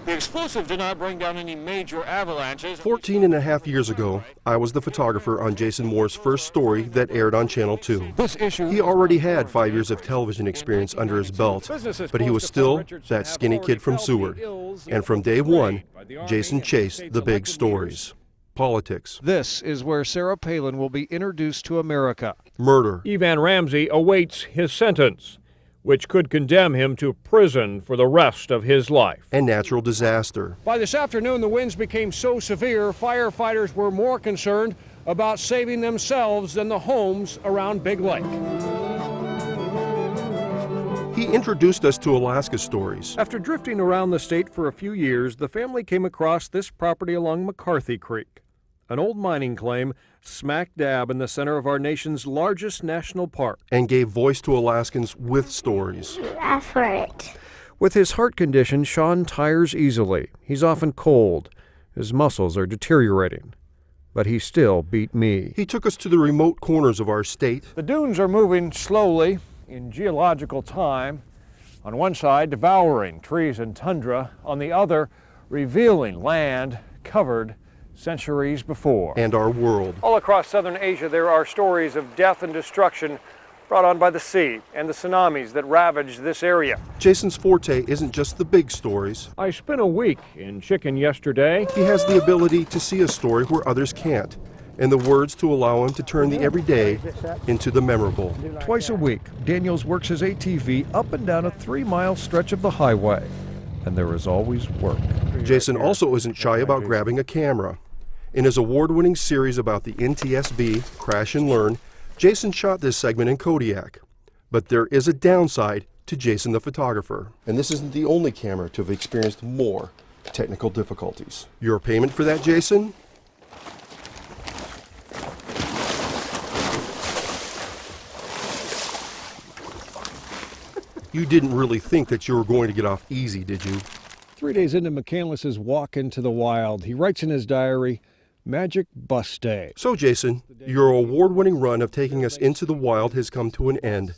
The explosive did not bring down any major avalanches. 14 and a half years ago, I was the photographer on Jason Moore's first story that aired on Channel 2. This issue, He already had 5 years of television experience under his belt, but he was still that skinny kid from Seward. And from day one, Jason chased the big stories. Politics, This is where Sarah Palin will be introduced to America. murder, Evan Ramsey awaits his sentence, which could condemn him to prison for the rest of his life. and natural disaster. By this afternoon, the winds became so severe, firefighters were more concerned about saving themselves than the homes around Big Lake. He introduced us to Alaska stories. After drifting around the state for a few years, the family came across this property along McCarthy Creek, an old mining claim smack dab in the center of our nation's largest national park. And gave voice to Alaskans with stories. Ask for it. With his heart condition, Sean tires easily. He's often cold. His muscles are deteriorating. But he still beat me. He took us to the remote corners of our state. The dunes are moving slowly in geological time. On one side, devouring trees and tundra. On the other, revealing land covered centuries before. And our world. All across southern Asia, there are stories of death and destruction brought on by the sea and the tsunamis that ravaged this area. Jason's forte isn't just the big stories. I spent a week in Chicken yesterday. He has the ability to see a story where others can't, and the words to allow him to turn the everyday into the memorable. Twice a week, Daniels works his ATV up and down a 3-mile stretch of the highway. And there is always work. Jason also isn't shy about grabbing a camera. In his award-winning series about the NTSB, Crash and Learn, Jason shot this segment in Kodiak. But there is a downside to Jason the photographer. And this isn't the only camera to have experienced more technical difficulties. Your payment for that, Jason? You didn't really think that you were going to get off easy, did you? 3 days into McCandless's walk into the wild, he writes in his diary, "Magic bus day." So, Jason, your award-winning run of taking us into the wild has come to an end.